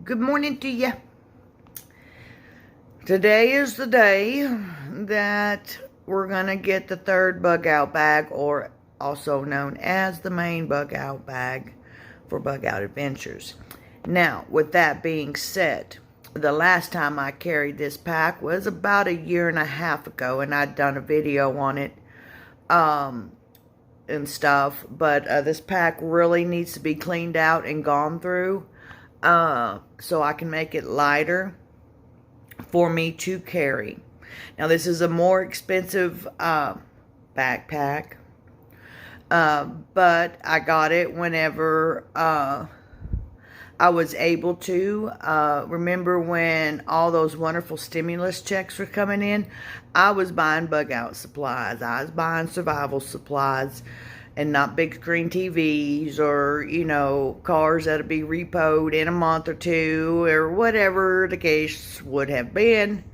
Good morning to you. Today is the day that we're going to get the third bug out bag, or also known as the main bug out bag for Bug Out Adventures. Now, with that being said, the last time I carried this pack was about 1.5 years ago, and I'd done a video on it and stuff, but this pack really needs to be cleaned out and gone through so I can make it lighter for me to carry. Now, this is a more expensive backpack, but I got it whenever I was able to. Remember when all those wonderful stimulus checks were coming in? I was buying bug out supplies. I was buying survival supplies, and not big screen TVs or, you know, cars that'll be repoed in a month or two or whatever the case would have been.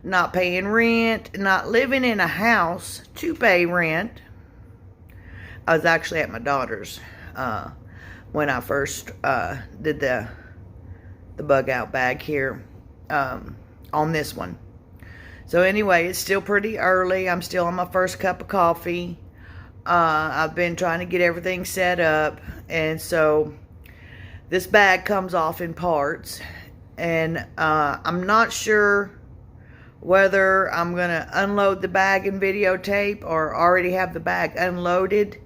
Not paying rent, not living in a house to pay rent. I was actually at my daughter's when I first did the bug out bag here on this one. So anyway, it's still pretty early. I'm still on my first cup of coffee. I've been trying to get everything set up, and so this bag comes off in parts, and I'm not sure whether I'm gonna unload the bag and videotape or already have the bag unloaded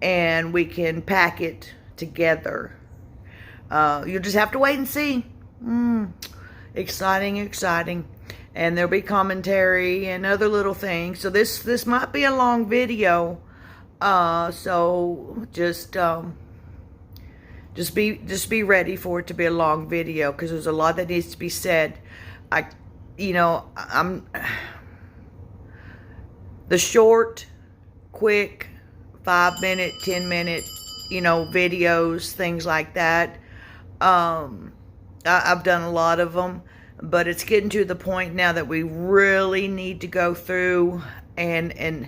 and we can pack it together. You'll just have to wait and see. Exciting. And there'll be commentary and other little things. So this might be a long video. So just be ready for it to be a long video, because there's a lot that needs to be said. I'm the short, quick, 5-minute, 10-minute, videos, things like that. I've done a lot of them, but it's getting to the point now that we really need to go through and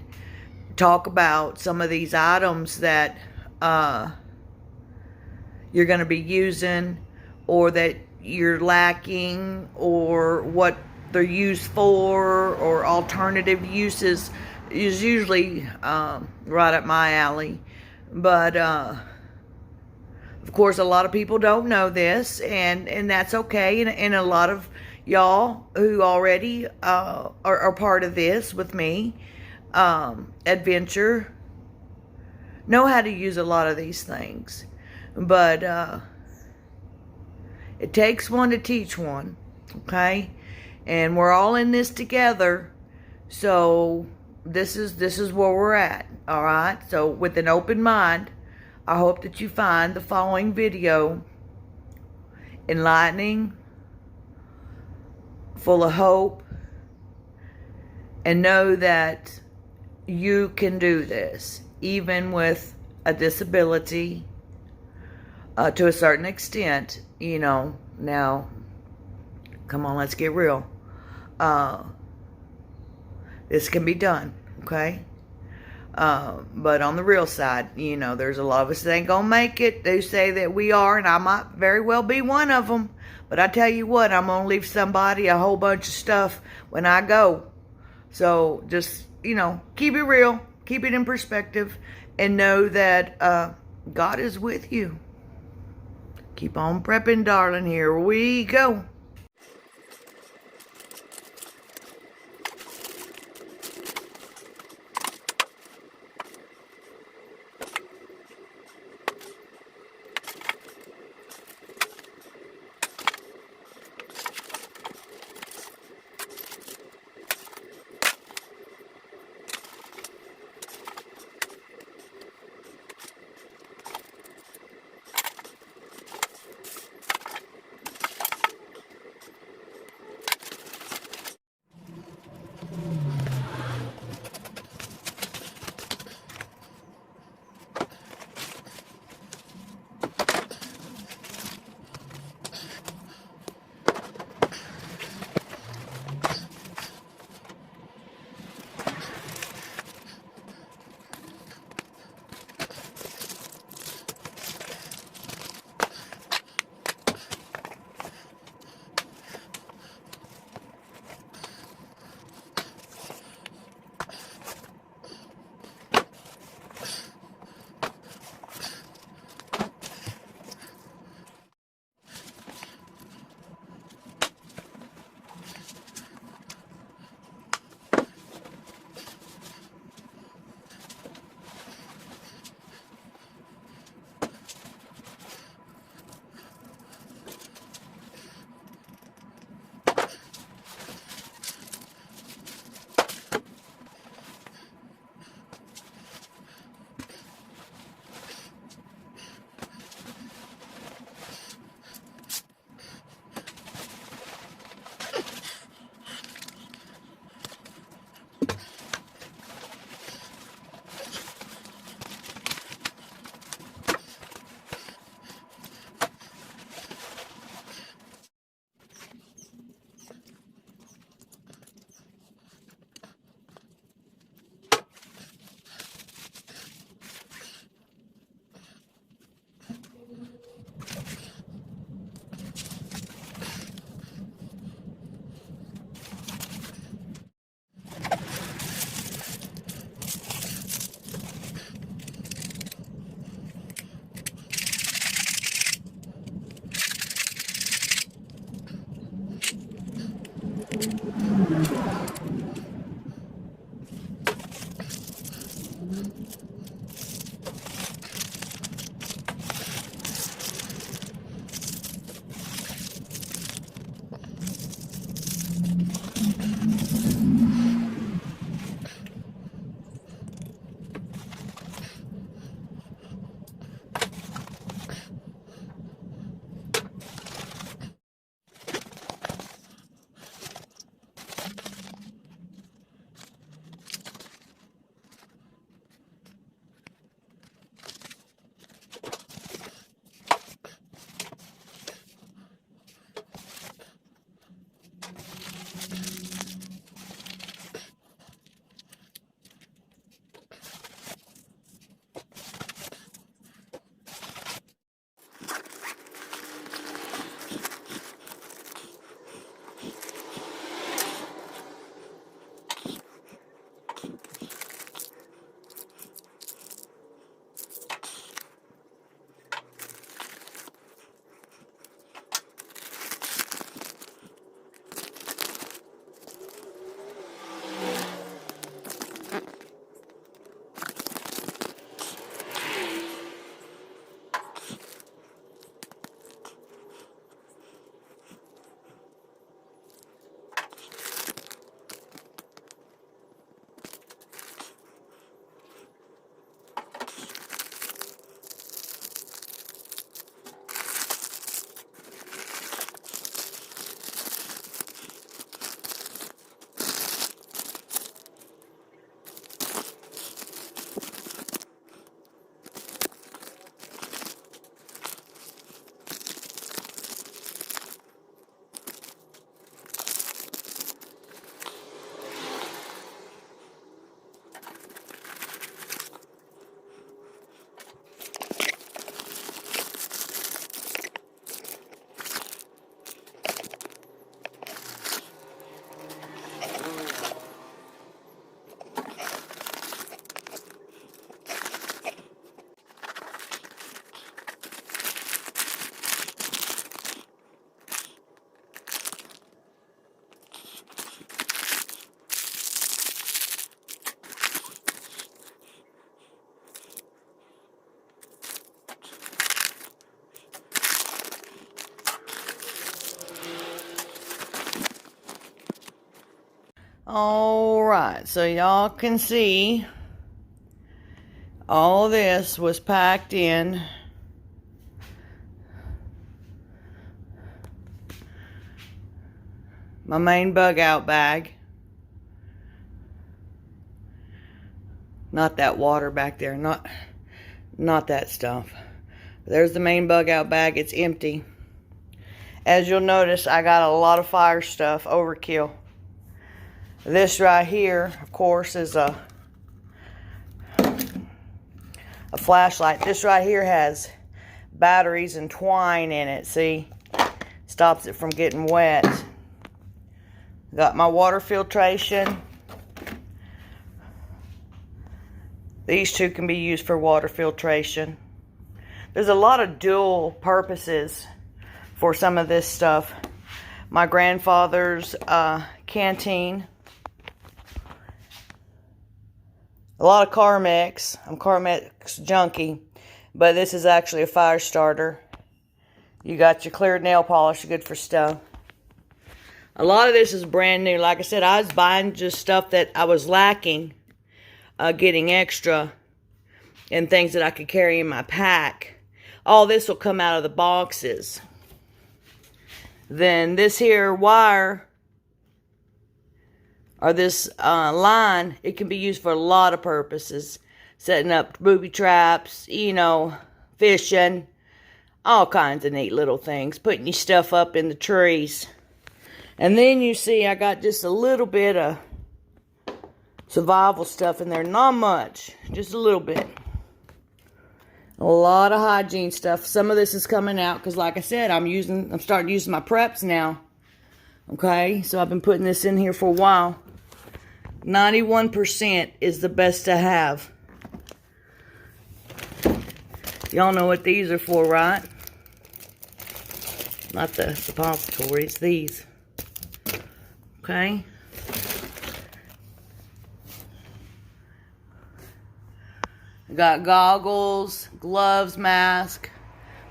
talk about some of these items that you're going to be using, or that you're lacking, or what they're used for, or alternative uses is usually right up my alley. But of course, a lot of people don't know this, and that's okay. And a lot of y'all who already are part of this with me adventure know how to use a lot of these things. But it takes one to teach one, okay? And we're all in this together. So this is where we're at, all right? So with an open mind, I hope that you find the following video enlightening, full of hope, and know that you can do this, even with a disability, to a certain extent, Now, come on, let's get real. This can be done, okay? But on the real side, there's a lot of us that ain't gonna make it. They say that we are, and I might very well be one of them. But I tell you what, I'm gonna leave somebody a whole bunch of stuff when I go. So just, keep it real, keep it in perspective, and know that God is with you. Keep on prepping, darling. Here we go. Alright, so y'all can see all this was packed in my main bug out bag. Not that water back there, not that stuff. There's the main bug out bag. It's empty. As you'll notice, I got a lot of fire stuff, overkill. This right here, of course, is a flashlight. This right here has batteries and twine in it. See? Stops it from getting wet. Got my water filtration. These two can be used for water filtration. There's a lot of dual purposes for some of this stuff. My grandfather's canteen. A lot of Carmex. I'm Carmex junkie. But this is actually a fire starter. You got your clear nail polish, good for stuff. A lot of this is brand new. Like I said, I was buying just stuff that I was lacking. Getting extra. And things that I could carry in my pack. All this will come out of the boxes. Then this here wire, or this line, it can be used for a lot of purposes. Setting up booby traps, you know, fishing, all kinds of neat little things. Putting your stuff up in the trees. And then you see I got just a little bit of survival stuff in there. Not much, just a little bit. A lot of hygiene stuff. Some of this is coming out because, like I said, I'm starting using my preps now. Okay, so I've been putting this in here for a while. 91% is the best to have. Y'all know what these are for, right? Not the suppository, it's these. Okay. Got goggles, gloves, mask,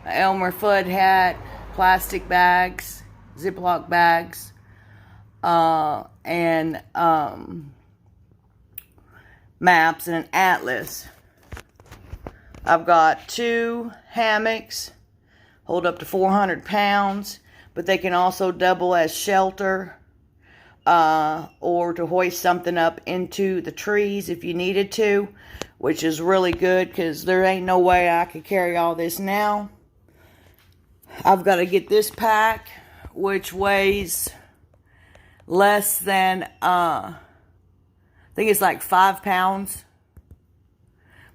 an Elmer Fudd hat, plastic bags, Ziploc bags, and maps and an atlas. I've got 2 hammocks, hold up to 400 pounds, but they can also double as shelter or to hoist something up into the trees if you needed to, which is really good because there ain't no way I could carry all this now. I've got to get this pack, which weighs less than, I think it's like 5 pounds.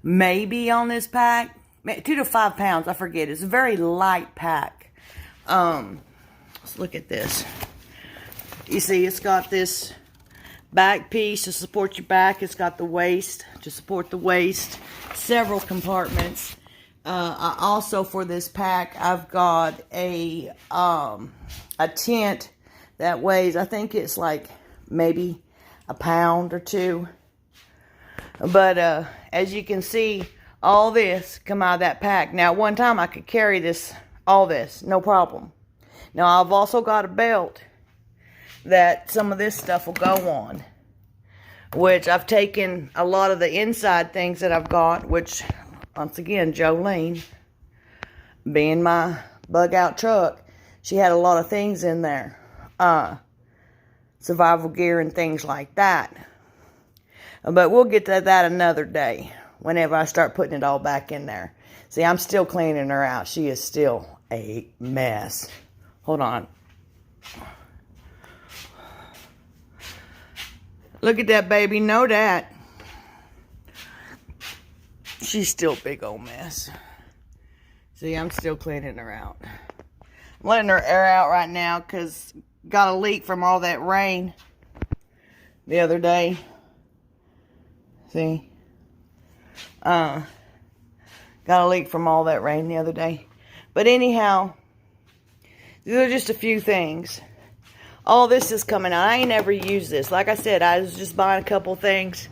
Maybe on this pack. 2 to 5 pounds, I forget. It's a very light pack. Let's look at this. You see, it's got this back piece to support your back. It's got the waist to support the waist. Several compartments. I also, for this pack, I've got a tent that weighs, I think it's like maybe a pound or 2. But as you can see, all this come out of that pack. Now, at one time I could carry this, all this, no problem. Now, I've also got a belt that some of this stuff will go on, which I've taken a lot of the inside things that I've got, which, once again, Jolene, being my bug out truck, she had a lot of things in there. Survival gear and things like that. But we'll get to that another day, whenever I start putting it all back in there. See, I'm still cleaning her out. She is still a mess. Hold on. Look at that baby. Know that. She's still a big old mess. See, I'm still cleaning her out. I'm letting her air out right now because got a leak from all that rain the other day. See? Got a leak from all that rain the other day. But anyhow, these are just a few things. All this is coming out. I ain't never used this. Like I said, I was just buying a couple things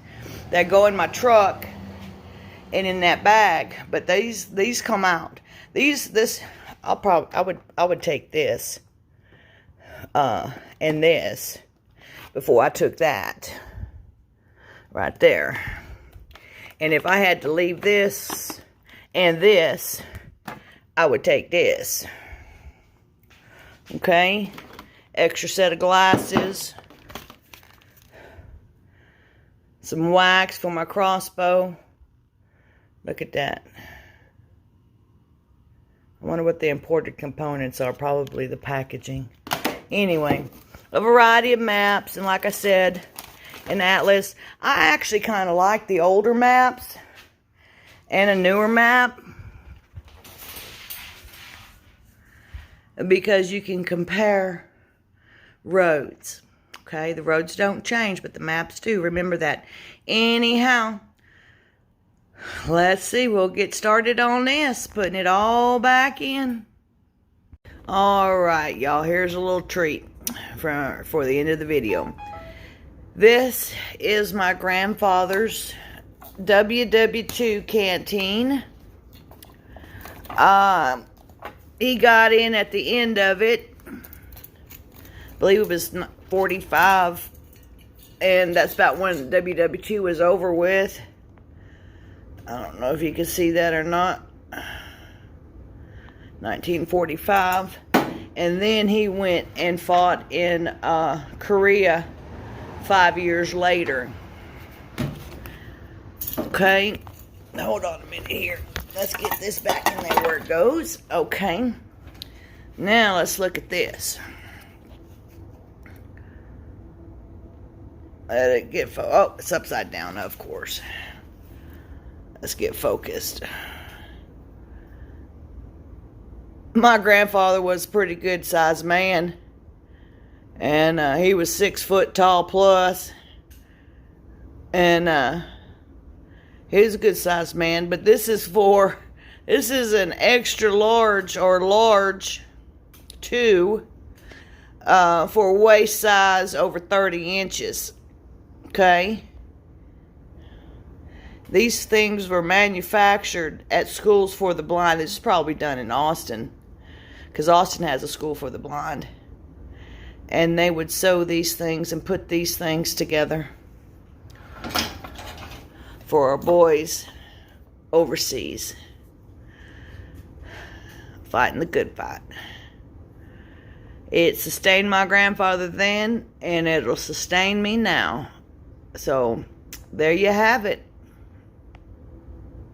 that go in my truck and in that bag. But these come out. I would take this and this. before I took that. Right there. And if I had to leave this and this, I would take this. Okay? Extra set of glasses. Some wax for my crossbow. Look at that. I wonder what the imported components are. Probably the packaging. Anyway, a variety of maps. And like I said, an atlas. I actually kind of like the older maps and a newer map, because you can compare roads. Okay, the roads don't change, but the maps do. Remember that. Anyhow, let's see. We'll get started on this. Putting it all back in. Alright, y'all. Here's a little treat for the end of the video. This is my grandfather's WW2 canteen. He got in at the end of it. I believe it was 45. And that's about when WW2 was over with. I don't know if you can see that or not. 1945. And then he went and fought in Korea 5 years later. Okay. Hold on a minute here. Let's get this back in there where it goes. Okay. Now let's look at this. Let it get oh, it's upside down, of course. Let's get focused. My grandfather was a pretty good sized man. And he was 6 foot tall plus. And he was a good sized man. But this is an extra large or large 2 for waist size over 30 inches. Okay. These things were manufactured at schools for the blind. This is probably done in Austin, because Austin has a school for the blind. And they would sew these things and put these things together for our boys overseas, fighting the good fight. It sustained my grandfather then, and it'll sustain me now. So there you have it.